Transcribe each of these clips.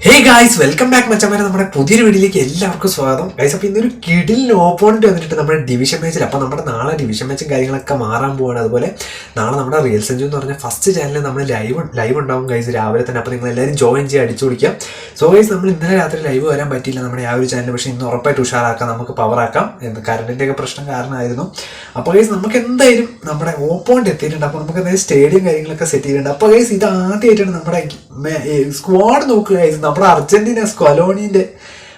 Hey guys, welcome back മച്ചന്മാരെ. നമ്മുടെ പുതിയൊരു വീഡിയോയിലേക്ക് എല്ലാവർക്കും സ്വാഗതം ഗൈസ്. അപ്പോൾ ഇന്നൊരു കിടിലിന് ഓപ്പോണന്റ് വന്നിട്ട് നമ്മുടെ ഡിവിഷൻ മാച്ചിൽ. അപ്പോൾ നമ്മുടെ നാളെ ഡിവിഷൻ മാച്ചും കാര്യങ്ങളൊക്കെ മാറാൻ പോവാണ്. അതുപോലെ നാളെ നമ്മുടെ റിയൽ സെഞ്ചു എന്ന് പറഞ്ഞ ഫസ്റ്റ് ചാനലിൽ നമ്മൾ ലൈവ് ഉണ്ടാവും ഗൈസ് രാവിലെ തന്നെ. അപ്പോൾ നിങ്ങൾ എല്ലാവരും ജോയിൻ ചെയ്യുക, അടിച്ചു പിടിക്കാം. സോ ഗൈസ്, നമ്മൾ ഇന്നലെ രാത്രി ലൈവ് വരാൻ പറ്റിയില്ല നമ്മുടെ ആ ഒരു ചാനൽ. പക്ഷേ ഇന്ന് ഉറപ്പായിട്ട് ഉഷാറാക്കാം, നമുക്ക് പവറാക്കാം. കറണ്ടിൻ്റെ ഒക്കെ പ്രശ്നം കാരണമായിരുന്നു. അപ്പോൾ ഗൈസ്, നമുക്ക് എന്തായാലും നമ്മുടെ ഓപ്പോണന്റ് എത്തിയിട്ടുണ്ട്. അപ്പോൾ നമുക്ക് എന്തായാലും സ്റ്റേഡിയം കാര്യങ്ങളൊക്കെ സെറ്റ് ചെയ്തിട്ടുണ്ട്. അപ്പോൾ ഗൈസ്, ഇത് ആദ്യമായിട്ടാണ് നമ്മുടെ സ്ക്വാഡ് നോക്കുക ഗൈസ്. നമ്മുടെ അർജന്റീന സ്ക്വലോണിന്റെ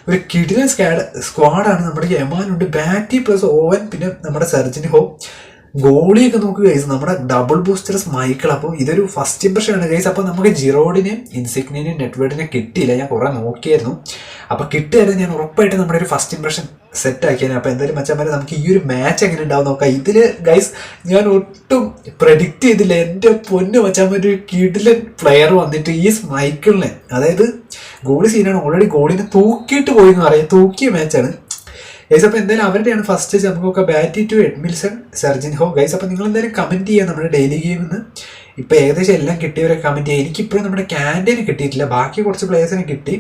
ഒരു കിടിലൻ സ്ക്വാഡാണ്. നമ്മുടെ യമാനുണ്ട്, ബാറ്റി പ്ലസ് ഓവൻ, പിന്നെ നമ്മുടെ സെർജിൻഹോ, ഗോളിയൊക്കെ നോക്കുക ഗൈസ്. നമ്മുടെ ഡബിൾ ബൂസ്റ്റേഴ്സ് മൈക്കിൾ. അപ്പോൾ ഇതൊരു ഫസ്റ്റ് ഇംപ്രഷൻ ആണ് ഗൈസ്. അപ്പോൾ നമുക്ക് ജിറോഡിനെയും ഇൻസിഗ്നിനെയും നെറ്റ്വേർഡിനെ കിട്ടിയില്ല. ഞാൻ കുറെ നോക്കിയായിരുന്നു. അപ്പോൾ കിട്ടിയാലും ഞാൻ ഉറപ്പായിട്ട് നമ്മുടെ ഒരു ഫസ്റ്റ് ഇംപ്രഷൻ സെറ്റ് ആക്കിയാണ്. അപ്പോൾ എന്തായാലും മച്ചാന്മാരെ, നമുക്ക് ഈ ഒരു മാച്ച് എങ്ങനെ ഉണ്ടാവും നോക്കാം. ഇതിൽ ഗൈസ് ഞാൻ ഒട്ടും പ്രഡിക്റ്റ് ചെയ്തില്ല. എൻ്റെ പൊന്നു മച്ചാന്മാർ, ഒരു കിടിലൻ പ്ലെയർ വന്നിട്ട് ഈ മൈക്കിളിനെ, അതായത് ഗോളി സീനാണ്. ഓൾറെഡി ഗോളിനെ തൂക്കിയിട്ട് പോയി എന്ന് പറയാം. തൂക്കിയ മാച്ചാണ് ഗൈസ്. അപ്പോൾ എന്തായാലും അവരുടെയാണ് ഫസ്റ്റ്. നമുക്കൊക്കെ ബാറ്റി ടു എഡ്മിൽസൺ, സെർജിൻഹോ ഗൈസ്. അപ്പോൾ നിങ്ങൾ എന്തായാലും കമൻറ്റ് ചെയ്യുക നമ്മുടെ ഡെയിലി ഗെയിമിൽ നിന്ന്. ഇപ്പോൾ ഏകദേശം എല്ലാം കിട്ടിയവരെ കമൻറ്റ് ചെയ്യുക. എനിക്കിപ്പോഴും നമ്മുടെ ക്യാൻറ്റീന് കിട്ടിയിട്ടില്ല, ബാക്കി കുറച്ച് പ്ലേയേഴ്സിനെ കിട്ടി.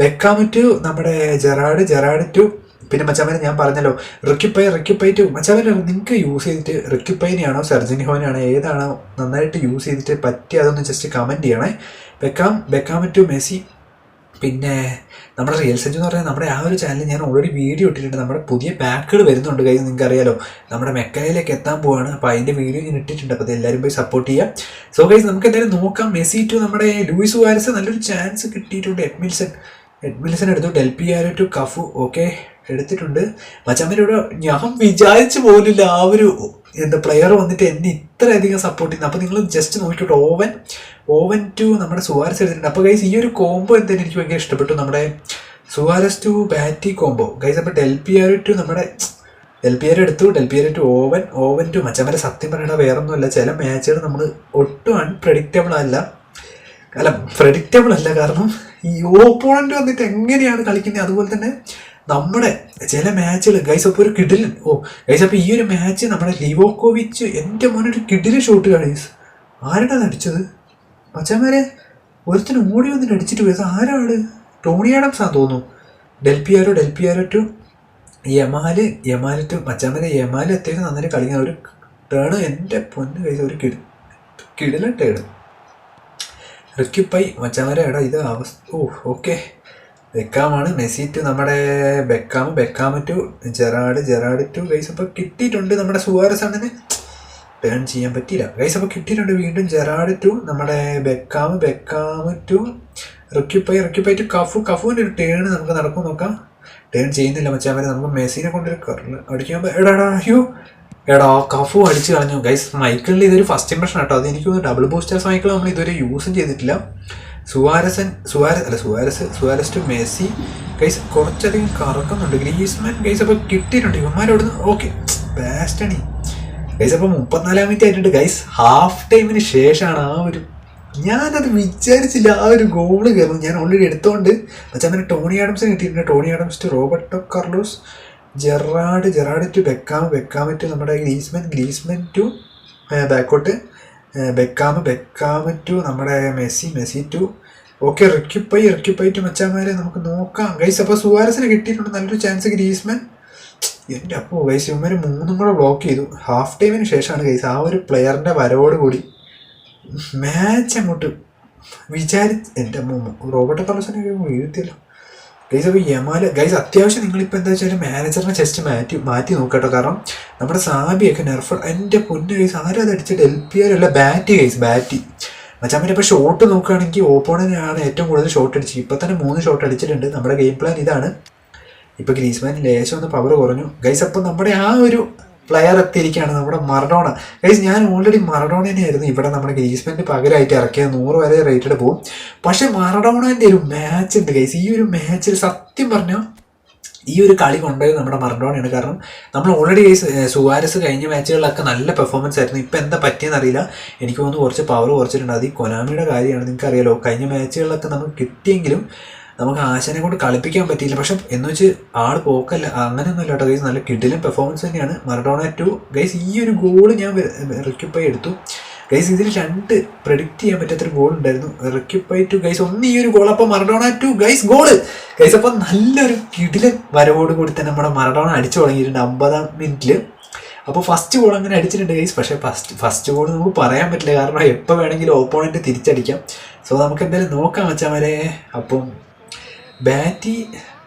ബെക്കാം ടു നമ്മുടെ ജെറാഡ് ടു, പിന്നെ മച്ചാമനെ ഞാൻ പറഞ്ഞല്ലോ റിക്യുപ്പൈ ടു. മച്ചാമനെ നിങ്ങൾക്ക് യൂസ് ചെയ്തിട്ട് റിക്യുപ്പൈനെയാണോ സെർജിൻഹോനെയാണോ ഏതാണോ നന്നായിട്ട് യൂസ് ചെയ്തിട്ട് പറ്റി അതൊന്ന് ജസ്റ്റ് കമൻറ്റ് ചെയ്യണേ. Beckham to Messi. പിന്നെ നമ്മുടെ റിയൽ സെഞ്ചു എന്ന് പറഞ്ഞാൽ നമ്മുടെ ആ ഒരു ചാനലിൽ ഞാൻ ഓൾറെഡി വീഡിയോ ഇട്ടിട്ടുണ്ട്. നമ്മുടെ പുതിയ പാക്കുകൾ വരുന്നുണ്ട് കൈ, നിങ്ങൾക്ക് അറിയാലോ. നമ്മുടെ മെക്കലയിലേക്ക് എത്താൻ പോവാണ്. അപ്പോൾ അതിൻ്റെ വീഡിയോ ഞാൻ ഇട്ടിട്ടുണ്ട്. അപ്പോൾ അത് എല്ലാവരും പോയി സപ്പോർട്ട് ചെയ്യാം. സോ ഗൈസ്, നമുക്ക് എന്തായാലും നോക്കാം. മെസ്സി ടു നമ്മുടെ ലൂയിസ് സുവാരസ് നല്ലൊരു ചാൻസ് കിട്ടിയിട്ടുണ്ട്. എഡ്മിൽസൺ എടുത്തു. ഡെൽപിയാരോ ടു കഫു ഓക്കെ എടുത്തിട്ടുണ്ട്. മച്ചാമ്മനോട് ഞാൻ വിചാരിച്ചു പോലില്ല ആ ഒരു പ്ലെയർ വന്നിട്ട് എന്നെ ഇത്രയധികം സപ്പോർട്ട് ചെയ്യുന്നത്. അപ്പോൾ നിങ്ങൾ ജസ്റ്റ് നോക്കിയിട്ട് ഓവൻ ടു നമ്മുടെ സുവാരസ് എടുത്തിട്ടുണ്ട്. അപ്പോൾ ഗൈസ്, ഈ ഒരു കോംബോ എന്തായാലും എനിക്ക് ഭയങ്കര ഇഷ്ടപ്പെട്ടു. നമ്മുടെ സുവാരസ് ടു ബാറ്റി കോംബോ ഗൈസ്. അപ്പോൾ ഡെൽപിയാരോ എടുത്തു. ഡെൽപിയാരോ ടു ഓവൻ ടു. മച്ചാമ്മരെ സത്യം പറയണ വേറൊന്നുമല്ല, ചില മാച്ചുകൾ നമ്മൾ ഒട്ടും പ്രഡിക്റ്റബിൾ അല്ല. കാരണം ഈ ഓപ്പോണന്റ് വന്നിട്ട് എങ്ങനെയാണ് കളിക്കുന്നത്, അതുപോലെ തന്നെ നമ്മുടെ ചില മാച്ചുകൾ ഗൈസ്. അപ്പോൾ ഒരു കിഡിലൻ ഗൈസ്. അപ്പോൾ ഈ ഒരു മാച്ച് നമ്മുടെ ലിവോക്കോവിച്ച്, എൻ്റെ മോനൊരു കിഡിലൻ ഷോട്ട് ഗൈസ്. ആരാണ് അത് അടിച്ചത് മച്ചാമാരെ? ഒരുത്തിന് ഓടി വന്നിട്ട് അടിച്ചിട്ട് പോയത് ആരാണ്? ടോണി ആഡംസാന്ന് തോന്നുന്നു. ഡെൽപിയാരോ ടു യമാല് ടു. മച്ചാമാരെ യമാല് അത്യാവശ്യം നന്നായിട്ട് കളിക്കുന്ന ഒരു ടേണ്. എൻ്റെ പൊന്ന് ഗൈസ്, ഒരു കിടിലൻ ടേണ്. റിക്യുപ്പൈ മച്ചാമാരെ എടാ ഇത് അവസ്ഥ ഓക്കെ. ബെക്കാമാണ്. മെസ്സി ടു നമ്മുടെ Beckham to Gerrard to guys. അപ്പോൾ കിട്ടിയിട്ടുണ്ട്. നമ്മുടെ സുവാരസ് അങ്ങനെ ടേൺ ചെയ്യാൻ പറ്റിയില്ല ഗൈസ്. അപ്പോൾ കിട്ടിയിട്ടുണ്ട് വീണ്ടും ജെറാഡ് ടു നമ്മുടെ ബെക്കാം ടു റിക്യുപ്പൈ ടു കഫുവിൻ്റെ ഒരു ടേൺ നമുക്ക് നടക്കും നോക്കാം. ടേൺ ചെയ്യുന്നില്ല മച്ചാൻ. നമുക്ക് മെസ്സിനെ കൊണ്ടൊരു അടിക്കാൻ എടാ കഫു അടിച്ചു കളഞ്ഞു ഗൈസ്. മൈക്കിളിൽ ഇതൊരു ഫസ്റ്റ് ഇംപ്രഷൻ കേട്ടോ. അത് എനിക്ക് തോന്നുന്നു ഡബിൾ ബൂസ്റ്റേഴ്സ് മൈക്കിൾ നമ്മൾ ഇതുവരെ യൂസും ചെയ്തിട്ടില്ല. Suarez to Messi guys. കുറച്ചധികം കറക്കുന്നുണ്ട്. Griezmann guys. അപ്പോൾ കിട്ടിയിട്ടുണ്ട് ഇവന്മാരോട്. Okay ബാസ്റ്റണി guys. അപ്പോൾ 34 മിനിറ്റ് ആയിട്ടുണ്ട് ഗൈസ്. ഹാഫ് ടൈമിന് ശേഷമാണ് ആ ഒരു, ഞാനത് വിചാരിച്ചില്ല ആ ഒരു ഗോള് കയറുന്നു. ഞാൻ ഓൾറെഡി എടുത്തോണ്ട് പക്ഷേ അങ്ങനെ ടോണി ആഡംസിന് കിട്ടിയിട്ടുണ്ട്. Tony Adams to Roberto Carlos. Gerrard to Beckham to നമ്മുടെ ഗ്രീസ്മാൻ ടു ബാക്കോട്ട്. ബെക്കാം ടു നമ്മുടെ മെസ്സി ടു ഓക്കെ. റിക്യുപ്പൈ ടു മച്ചാമാരെ നമുക്ക് നോക്കാം ഗൈസ്. അപ്പോൾ സുവാരസിന് കിട്ടിയിട്ടുണ്ട് നല്ലൊരു ചാൻസ്. ഗ്രീസ്മാൻ എൻ്റെ അപ്പോൾ ഗൈസ്, ഇവന്മാർ മൂന്നും കൂടെ ബ്ലോക്ക് ചെയ്തു. ഹാഫ് ടൈമിന് ശേഷമാണ് ഗൈസ് ആ ഒരു പ്ലെയറിൻ്റെ വരവോടുകൂടി മാച്ച് അങ്ങോട്ട് എൻ്റെ റോബർട്ടോ കാർലോസിനെ വീഴ്ത്തിയല്ലോ ഗൈസ്. അപ്പോൾ യമാല് ഗൈസ്, അത്യാവശ്യം നിങ്ങളിപ്പോൾ എന്താ വെച്ചാൽ മാനേജറിനെ ജസ്റ്റ് മാറ്റി നോക്കട്ടോ. കാരണം നമ്മുടെ സാബിയൊക്കെ നെർഫ്, എൻ്റെ പൊന്ന് ഗൈസ്. ആരും അത് അടിച്ച ഡെൽപിയാരല്ല ബാറ്റി മച്ചാമ്മൻ്റെ. ഇപ്പോൾ ഷോട്ട് നോക്കുകയാണെങ്കിൽ ഓപ്പോണൻ്റാണ് ഏറ്റവും കൂടുതൽ ഷോട്ട് അടിച്ചത്. ഇപ്പോൾ തന്നെ 3 ഷോട്ട് അടിച്ചിട്ടുണ്ട്. നമ്മുടെ ഗെയിം പ്ലാൻ ഇതാണ്. ഇപ്പോൾ ഗ്രീസ്മാൻ ലേശം ഒന്ന് പവർ കുറഞ്ഞു ഗൈസ്. അപ്പോൾ നമ്മുടെ ആ ഒരു പ്ലെയർ എത്തിയിരിക്കുകയാണ് നമ്മുടെ മറഡോണ ഗൈസ്. ഞാൻ ഓൾറെഡി മറഡോണേനെ ആയിരുന്നു ഇവിടെ നമ്മുടെ ഗ്രീസ്മാൻ്റെ പകരമായിട്ട് ഇറക്കിയത്. 100 വരെ റേറ്റഡ് പോകും. പക്ഷേ മറഡോണേൻ്റെ ഒരു മാച്ച് ഉണ്ട് ഗൈസ്. ഈ ഒരു മാച്ചിൽ സത്യം പറഞ്ഞാൽ ഈ ഒരു കളി കൊണ്ടുപോയത് നമ്മുടെ മറഡോണയാണ്. കാരണം നമ്മൾ ഓൾറെഡി സുവാരസ് കഴിഞ്ഞ മാച്ചുകളിലൊക്കെ നല്ല പെർഫോമൻസ് ആയിരുന്നു. ഇപ്പം എന്താ പറ്റിയെന്നറിയില്ല. എനിക്ക് തോന്നുന്നു കുറച്ച് പവർ കുറച്ചിട്ടുണ്ട്. അത് ഈ കൊനാമിയുടെ കാര്യമാണ്. നിങ്ങൾക്ക് അറിയാലോ, കഴിഞ്ഞ മാച്ചുകളിലൊക്കെ നമുക്ക് കിട്ടിയെങ്കിലും നമുക്ക് ആശാനെ കൊണ്ട് കളിപ്പിക്കാൻ പറ്റിയില്ല. പക്ഷെ എന്ന് വെച്ച് ആൾ പോക്കല്ല, അങ്ങനെയൊന്നും ഇല്ല കേട്ടോ ഗൈസ്. നല്ല കിടിലൻ പെർഫോമൻസ് തന്നെയാണ്. Maradona to guys. ഈ ഒരു ഗോള് ഞാൻ റിക്യുപ്പൈ എടുത്തു. ഗൈസ് ഇതിൽ 2 പ്രെഡിക്റ്റ് ചെയ്യാൻ പറ്റാത്തൊരു ഗോൾ ഉണ്ടായിരുന്നു. റിക്യുപ്പൈ ടു ഗൈസ് ഒന്ന് ഈ ഒരു ഗോൾ, അപ്പോൾ Maradona to guys goal guys. അപ്പോൾ നല്ലൊരു കിടിലൻ വരവോട് കൂടി തന്നെ നമ്മുടെ മറഡോണ അടിച്ചു തുടങ്ങിയിട്ടുണ്ട് 50-ാം മിനിറ്റിൽ. അപ്പോൾ ഫസ്റ്റ് ഗോൾ അങ്ങനെ അടിച്ചിട്ടുണ്ട് ഗൈസ്. പക്ഷേ ഫസ്റ്റ് ഗോൾ നമുക്ക് പറയാൻ പറ്റില്ല, കാരണം എപ്പോൾ വേണമെങ്കിലും ഓപ്പോണൻറ്റ് തിരിച്ചടിക്കാം. സോ നമുക്ക് എന്തായാലും നോക്കാം വെച്ചാൽ വരെ. അപ്പം ബാറ്റി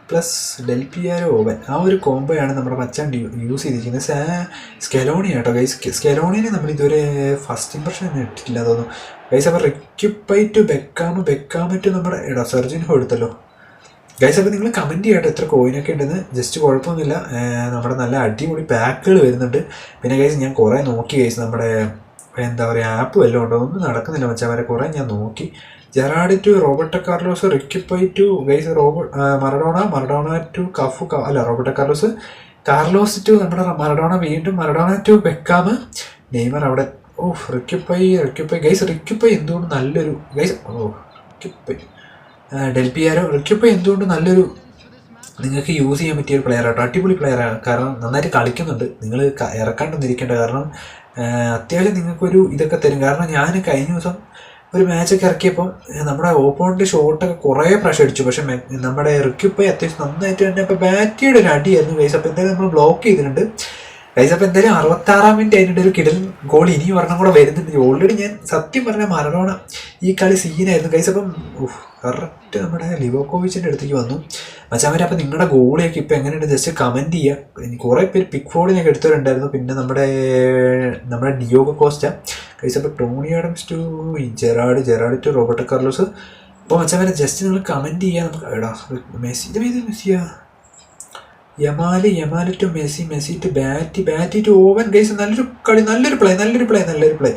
പ്ലസ് ഡെൽപിയാരോ ഓവൻ ആ ഒരു കോംബോയാണ് നമ്മുടെ മച്ചാൻ യൂസ് ചെയ്തിരിക്കുന്നത്. സ്കെലോണി കേട്ടോ ഗൈസ്. സ്കെലോണിനെ നമ്മൾ ഇതുവരെ ഫസ്റ്റ് ഇംപ്രഷൻ ഇട്ടിട്ടില്ല തോന്നുന്നു ഗൈസ്. അപ്പോൾ റിക്യുപ്പൈ ടു ബെക്കാമ് ടു നമ്മുടെ സെർജിൻഹോ എടുത്തല്ലോ ഗൈസ്. അപ്പോൾ നിങ്ങൾ കമൻറ്റ് ചെയ്യട്ടോ എത്ര കോയിനൊക്കെ ഉണ്ടെന്ന്. ജസ്റ്റ് കുഴപ്പമൊന്നുമില്ല, നമ്മുടെ നല്ല അടിപൊളി പാക്കുകൾ വരുന്നുണ്ട്. പിന്നെ ഗൈസ് ഞാൻ കുറേ നോക്കി ഗൈസ്, നമ്മുടെ എന്താ പറയുക ആപ്പ് വല്ലതും ഉണ്ടോ, ഒന്നും നടക്കുന്നില്ല മച്ചാൻ വരെ. കുറേ ഞാൻ നോക്കി. ജെറാഡ് ടു റോബർട്ടോ കാർലോസ്, റിക്യുപ്പൈ to guys Maradona to Roberto Carlos to നമ്മുടെ മറഡോണ, വീണ്ടും മറഡോണ ടു ബെക്കാമ്, നെയ്മർ അവിടെ. റിക്യുപ്പൈ ഗൈസ്. റിക്യുപ്പൈ എന്തുകൊണ്ട് നല്ലൊരു ഗൈസ്. റിക്യുപ്പൈ ഡെൽപിയാരോ. റിക്യുപ്പൈ എന്തുകൊണ്ട് നല്ലൊരു നിങ്ങൾക്ക് യൂസ് ചെയ്യാൻ പറ്റിയ ഒരു പ്ലെയർ ആട്ടോ. അടിപൊളി പ്ലെയറാണ്, കാരണം നന്നായിട്ട് കളിക്കുന്നുണ്ട്. നിങ്ങൾ ഇറക്കാണ്ടൊന്നിരിക്കേണ്ട, കാരണം അത്യാവശ്യം നിങ്ങൾക്കൊരു ഇതൊക്കെ തരും. കാരണം ഞാൻ കഴിഞ്ഞ ദിവസം ഒരു മാച്ചൊക്കെ ഇറക്കിയപ്പോൾ നമ്മുടെ ഓപ്പോണൻറ്റ് ഷോട്ടൊക്കെ കുറേ പ്രാവശ്യം അടിച്ചു. പക്ഷേ നമ്മുടെ റിക്യുപ്പൈ അത്യാവശ്യം നന്നായിട്ട് തന്നെ ഇപ്പോൾ ബാറ്റിയുടെ ഒരു അടിയായിരുന്നു ഗൈസ്. അപ്പോൾ എന്തായാലും നമ്മൾ ബ്ലോക്ക് ചെയ്തിട്ടുണ്ട് ഗൈസ്. അപ്പോൾ എന്തായാലും 66-ാം മിനിറ്റ് ആയിട്ട് ഒരു കിടൽ ഗോൾ ഇനിയും ഒരെണ്ണം കൂടെ വരുന്നുണ്ട്. ഓൾറെഡി ഞാൻ സത്യം പറഞ്ഞാൽ മറഡോണ ഈ കളി സീനായിരുന്നു ഗൈസ്. അപ്പം കറക്റ്റ് നമ്മുടെ ലിവോക്കോവിച്ചിൻ്റെ അടുത്തേക്ക് വന്നു മച്ചാമാരെ. അപ്പോൾ നിങ്ങളുടെ ഗോളിയൊക്കെ ഇപ്പോൾ എങ്ങനെയുണ്ട് ജസ്റ്റ് കമൻറ്റ് ചെയ്യുക. കുറേ പേര് പിക്ഫോർഡിനൊക്കെ എടുത്തവരുണ്ടായിരുന്നു. പിന്നെ നമ്മുടെ ഡിയോഗോ കോസ്റ്റ ഗൈസ്. അപ്പോൾ Tony Adams to Gerrard to Roberto Carlos. അപ്പോൾ മച്ചാമാരെ ജസ്റ്റ് നിങ്ങൾ കമൻറ്റ് ചെയ്യുക. നമുക്ക് മെസ്സിയാ Yamal to Messi to Batty to Owen guys. നല്ലൊരു കളി, നല്ലൊരു പ്ലേ.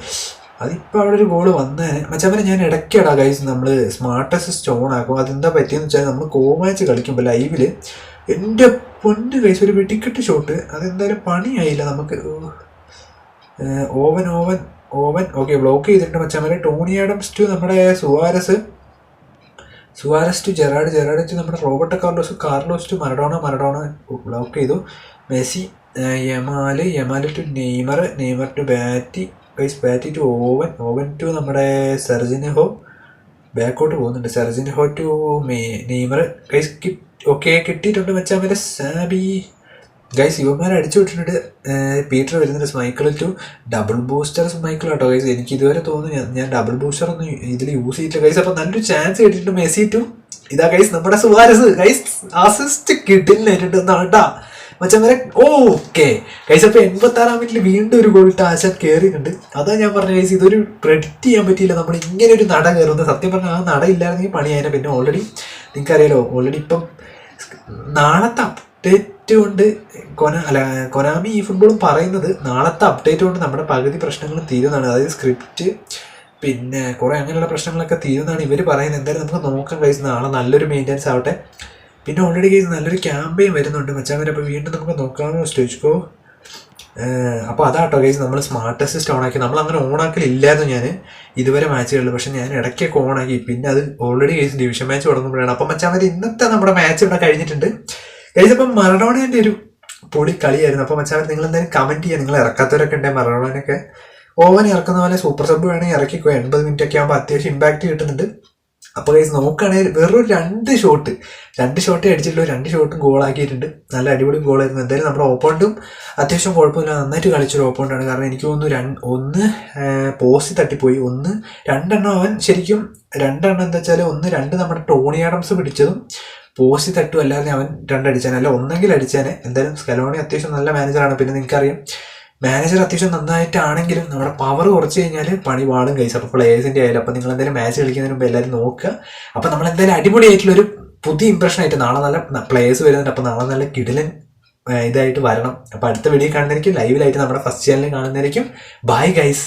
അതിപ്പോൾ അവിടെ ഒരു ഗോള് വന്നേനെ മച്ചാമാരെ. ഞാൻ ഇടയ്ക്കടാ ഗൈസ് നമ്മൾ സ്മാർട്ട് അസിസ്റ്റ് ഓൺ ആക്കും. അതെന്താ പറ്റിയെന്ന് വെച്ചാൽ നമ്മൾ കോമാച്ച് കളിക്കുമ്പോൾ ലൈവിൽ എൻ്റെ പൊന്ന് ഗൈസ് ഒരു വെടിക്കെട്ട് ഷോട്ട്, അതെന്തായാലും പണിയായില്ല നമുക്ക്. ഓവൻ ഓക്കെ ബ്ലോക്ക് ചെയ്തിട്ടുണ്ട് മച്ചാമാരെ. ടോണി ആഡംസ് ടു നമ്മുടെ സുവാരസ് ടു ജെറാഡ് ടു നമ്മുടെ Roberto Carlos to Maradona block ചെയ്തു. Messi Yamal to Neymar to Batty to Owen to നമ്മുടെ സെർജിൻഹോ ബാക്കോട്ട് പോകുന്നുണ്ട്. Serginho to Neymar guys. Okay കിട്ടിയിട്ടുണ്ട് മച്ചാമാരെ. സാബി ഗൈസ് ഇവന്മാരെ അടിച്ചു വിട്ടിട്ടുണ്ട്. പീറ്റർ വരുന്നുണ്ട്. Schmeichel to double booster Schmeichel കേട്ടോ ഗൈസ്. എനിക്ക് ഇതുവരെ തോന്നുന്നു ഞാൻ ഡബിൾ ബൂസ്റ്റർ ഒന്നും ഇതിൽ യൂസ് ചെയ്തിട്ടില്ല ഗൈസ്. അപ്പോൾ നല്ലൊരു ചാൻസ് കിട്ടിയിട്ടുണ്ട് മെസ്സി ടു ഇതാ ഗൈസ് നമ്മുടെ സുവാരസ് ഗൈസ്. അസിസ്റ്റ് കിട്ടില്ലായിട്ടുണ്ട് നാട്ടാ മച്ചാമാരെ. Okay guys. അപ്പോൾ 86-ാം മിനിറ്റിൽ വീണ്ടും ഒരു ഗോൾ ഇട്ട് ആശാൻ കയറിയിട്ടുണ്ട്. അതാ ഞാൻ പറഞ്ഞ ഗൈസ്, ഇതൊരു പ്രെഡിക്റ്റ് ചെയ്യാൻ പറ്റിയില്ല നമ്മൾ ഇങ്ങനെ ഒരു നട കയറുന്നത്. സത്യം പറഞ്ഞാൽ ആ നട ഇല്ലായിരുന്നെങ്കിൽ പണിയായിരുന്നു. പിന്നെ ഓൾറെഡി നിങ്ങൾക്കറിയാലോ, ഓൾറെഡി ഇപ്പം നാളത്തെ അപ്ഡേറ്റ് കൊണ്ട് കൊനാമി ഈ ഫുട്ബോളും പറയുന്നത് നാളത്തെ അപ്ഡേറ്റ് കൊണ്ട് നമ്മുടെ പകുതി പ്രശ്നങ്ങളും തീരുന്നതാണ്. അതായത് സ്ക്രിപ്റ്റ് പിന്നെ കുറേ അങ്ങനെയുള്ള പ്രശ്നങ്ങളൊക്കെ തീരുന്നതാണ് ഇവർ പറയുന്നത്. എന്തായാലും നമുക്ക് നോക്കാം ഗൈസ്, നാളെ നല്ലൊരു മെയിൻ്റെനൻസ് ആവട്ടെ. പിന്നെ ഓൾറെഡി ഗൈസ് നല്ലൊരു ക്യാമ്പയിൻ വരുന്നുണ്ട് മച്ചാമാരെ. അപ്പോൾ വീണ്ടും നമുക്ക് നോക്കാമോ സ്റ്റേജ്ക്കോ. അപ്പോൾ അതാട്ടോ ഗൈസ് നമ്മൾ സ്മാർട്ട് അസിസ്റ്റ് ഓണാക്കി. നമ്മളങ്ങനെ ഓണാക്കലില്ലായിരുന്നു ഞാൻ ഇതുവരെ മാച്ചുകളിൽ, പക്ഷേ ഞാൻ ഇടയ്ക്കൊക്കെ ഓണാക്കി. പിന്നെ അത് ഓൾറെഡി ഗൈസ് ഡിവിഷൻ മാച്ച് തുടങ്ങുമ്പോഴാണ്. അപ്പം മച്ചാമാരെ ഇന്നത്തെ നമ്മുടെ മാച്ച് ഇവിടെ കഴിഞ്ഞിട്ടുണ്ട് ഗൈസ്. അപ്പം മറഡോണേൻ്റെ ഒരു പൊളി കളിയായിരുന്നു. അപ്പോൾ മച്ചാമാരെ നിങ്ങൾ എന്തായാലും കമൻറ്റ് ചെയ്യുക. നിങ്ങൾ ഇറക്കാത്തവരൊക്കെ ഉണ്ടെങ്കിൽ മറഡോണേനൊക്കെ ഓവൻ ഇറക്കുന്ന പോലെ സൂപ്പർ സബ് വേണമെങ്കിൽ ഇറക്കിക്കോ. 80 മിനിറ്റ് ഒക്കെ ആകുമ്പോൾ അത്യാവശ്യം ഇമ്പാക്റ്റ് കിട്ടുന്നുണ്ട്. അപ്പോൾ ഗൈസ് നോക്കുകയാണെങ്കിൽ വെറും 2 ഷോട്ടേ അടിച്ചിട്ടുള്ളൂ. 2 ഷോട്ടും ഗോളാക്കിയിട്ടുണ്ട്. നല്ല അടിപൊളി ഗോളായിരുന്നു. എന്തായാലും നമ്മുടെ ഓപ്പോണ്ടും അത്യാവശ്യം കുഴപ്പമില്ല, നന്നായിട്ട് കളിച്ചൊരു ഓപ്പോണ്ടാണ്. കാരണം എനിക്ക് തോന്നുന്നു ഒന്ന് പോസ്റ്റ് തട്ടിപ്പോയി, രണ്ടെണ്ണം അവൻ ശരിക്കും എന്താ വെച്ചാൽ 2 നമ്മുടെ ടോണി ആഡംസ് പിടിച്ചതും പോസ്റ്റ് തട്ടും അല്ലാതെ അവൻ 2 അടിച്ചാനെ, അല്ല ഒന്നെങ്കിൽ അടിച്ചാനെ. എന്തായാലും സ്കലോണി അത്യാവശ്യം നല്ല മാനേജറാണ്. പിന്നെ നിങ്ങൾക്കറിയാം മാനേജർ അത്യാവശ്യം നന്നായിട്ടാണെങ്കിലും നമ്മുടെ പവർ കുറച്ച് കഴിഞ്ഞാൽ പണി പാടും ഗൈസ്. അപ്പോൾ പ്ലേയേഴ്സിൻ്റെ ആയാലും. അപ്പോൾ നിങ്ങൾ എന്തായാലും മാച്ച് കളിക്കുന്നതിന് മുമ്പ് എല്ലാവരും നോക്കുക. അപ്പോൾ നമ്മളെന്തായാലും അടിപൊളിയായിട്ടുള്ളൊരു പുതിയ ഇംപ്രഷനായിട്ട് നാളെ നല്ല പ്ലേയേഴ്സ് വരുന്നുണ്ട്. അപ്പോൾ നാളെ നല്ല കിടിലൻ ഇതായിട്ട് വരണം. അപ്പോൾ അടുത്ത വീഡിയോ കാണുന്നതായിരിക്കും, ലൈവിലായിട്ട് നമ്മുടെ ഫസ്റ്റ് ചാനലിൽ കാണുന്നതായിരിക്കും. Bye guys.